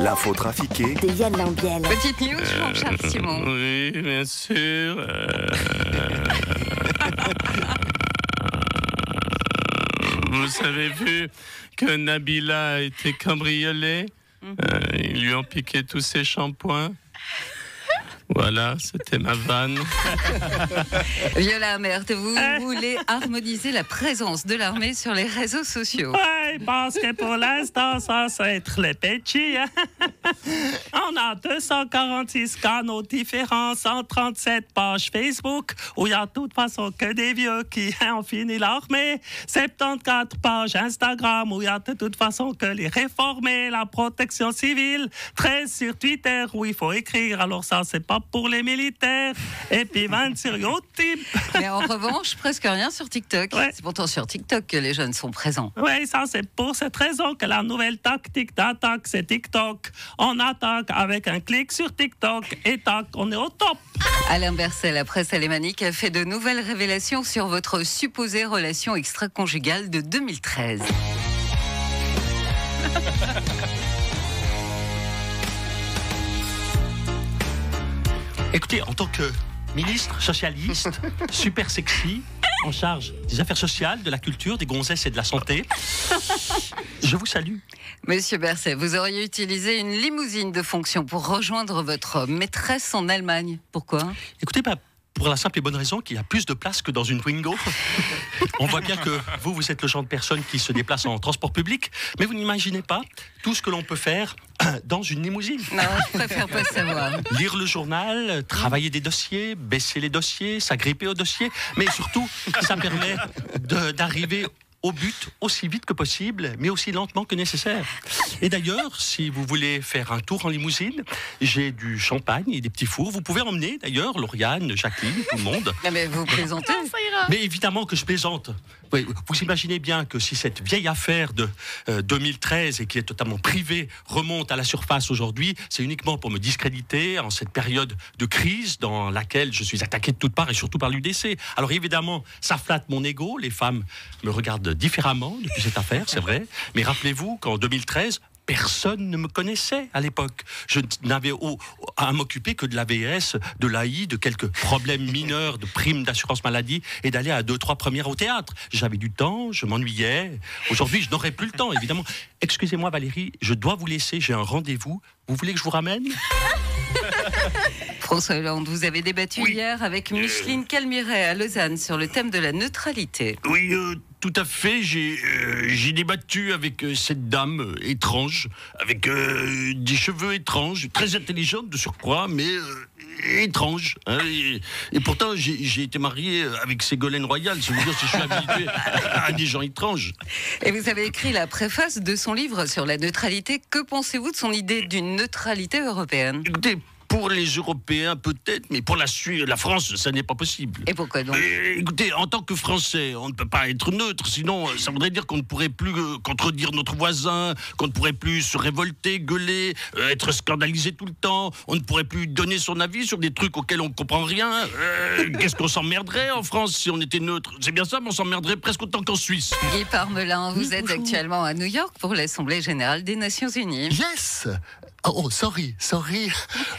L'info trafiquée de Yann Lambiel. Petite news, Jean-Charles Simon. Oui, bien sûr. Vous avez vu que Nabila a été cambriolée. Ils lui ont piqué tous ses shampoings. Voilà, c'était ma vanne. Viola Amert, vous voulez harmoniser la présence de l'armée sur les réseaux sociaux. Oui, parce que pour l'instant, ça va être les petits. On a 246 canaux différents, 137 pages Facebook, où il y a de toute façon que des vieux qui ont fini l'armée, 74 pages Instagram, où il y a de toute façon que les réformés, la protection civile, 13 sur Twitter, où il faut écrire, alors ça, c'est pas pour les militaires, et puis 20 sur YouTube. Mais en revanche, presque rien sur TikTok. Ouais. C'est pourtant sur TikTok que les jeunes sont présents. Oui, ça c'est pour cette raison que la nouvelle tactique d'attaque, c'est TikTok. On attaque avec un clic sur TikTok et tac, on est au top. Alain Berset, la presse alémanique, a fait de nouvelles révélations sur votre supposée relation extra-conjugale de 2013. Écoutez, en tant que ministre socialiste, super sexy, en charge des affaires sociales, de la culture, des gonzesses et de la santé, je vous salue. Monsieur Berset, vous auriez utilisé une limousine de fonction pour rejoindre votre maîtresse en Allemagne. Pourquoi ? Écoutez, pour la simple et bonne raison qu'il y a plus de place que dans une Twingo. On voit bien que vous êtes le genre de personne qui se déplace en transport public, mais vous n'imaginez pas tout ce que l'on peut faire dans une limousine. Non, je préfère pas savoir. Lire le journal, travailler des dossiers, baisser les dossiers, s'agripper aux dossiers, mais surtout, ça permet d'arriver au but aussi vite que possible, mais aussi lentement que nécessaire. Et d'ailleurs, si vous voulez faire un tour en limousine, j'ai du champagne et des petits fours. Vous pouvez emmener d'ailleurs Lauriane, Jacqueline, tout le monde. Non, mais vous plaisantez. Mais évidemment que je plaisante. Oui, vous imaginez bien que si cette vieille affaire de 2013 et qui est totalement privée remonte à la surface aujourd'hui, c'est uniquement pour me discréditer en cette période de crise dans laquelle je suis attaqué de toutes parts et surtout par l'UDC. Alors évidemment, ça flatte mon ego. Les femmes me regardent différemment depuis cette affaire, c'est vrai. Mais rappelez-vous qu'en 2013, personne ne me connaissait à l'époque. Je n'avais à m'occuper que de l'AVS, de l'AI, de quelques problèmes mineurs, de primes d'assurance maladie et d'aller à 2-3 premières au théâtre. J'avais du temps, je m'ennuyais. Aujourd'hui, je n'aurai plus le temps, évidemment. Excusez-moi Valérie, je dois vous laisser, j'ai un rendez-vous. Vous voulez que je vous ramène ? François Hollande, vous avez débattu hier avec Micheline Calmiret à Lausanne sur le thème de la neutralité. Oui, tout à fait. J'ai débattu avec cette dame étrange, avec des cheveux étranges, très intelligente de surcroît, mais étrange. Hein, et pourtant, j'ai été marié avec Ségolène Royal. Ça veut dire que je suis habitué à des gens étranges. Et vous avez écrit la préface de son livre sur la neutralité. Que pensez-vous de son idée d'une neutralité européenne ? Écoutez, pour les Européens peut-être, mais pour la France, ça n'est pas possible. Et pourquoi donc ? Écoutez, en tant que Français, on ne peut pas être neutre, sinon ça voudrait dire qu'on ne pourrait plus contredire notre voisin, qu'on ne pourrait plus se révolter, gueuler, être scandalisé tout le temps, on ne pourrait plus donner son avis sur des trucs auxquels on ne comprend rien. Qu'est-ce qu'on s'emmerderait en France si on était neutre ? C'est bien ça, mais on s'emmerderait presque autant qu'en Suisse. Guy Parmelin, vous êtes actuellement à New York pour l'Assemblée Générale des Nations Unies. Yes! Oh, sorry.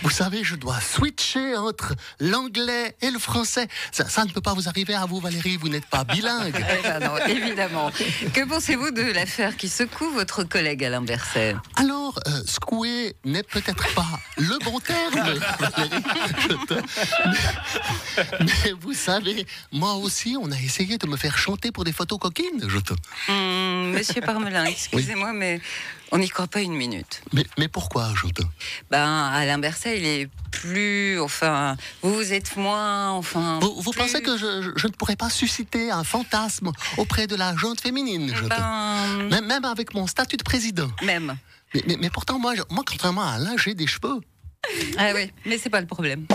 Vous savez, je dois switcher entre l'anglais et le français. Ça ne peut pas vous arriver à vous, Valérie, vous n'êtes pas bilingue. Eh ben non, évidemment. Que pensez-vous de l'affaire qui secoue votre collègue Alain Berset ? Alors, secouer n'est peut-être pas le bon terme, Valérie. Mais vous savez, moi aussi, on a essayé de me faire chanter pour des photos coquines, Monsieur Parmelin, excusez-moi, mais on n'y croit pas une minute. Mais pourquoi, Alain Berset, il est plus... vous êtes moins... Vous pensez que je ne pourrais pas susciter un fantasme auprès de la gente féminine, Même avec mon statut de président. Même. Mais pourtant, moi, contrairement à Alain, j'ai des cheveux. Ah oui, mais c'est pas le problème.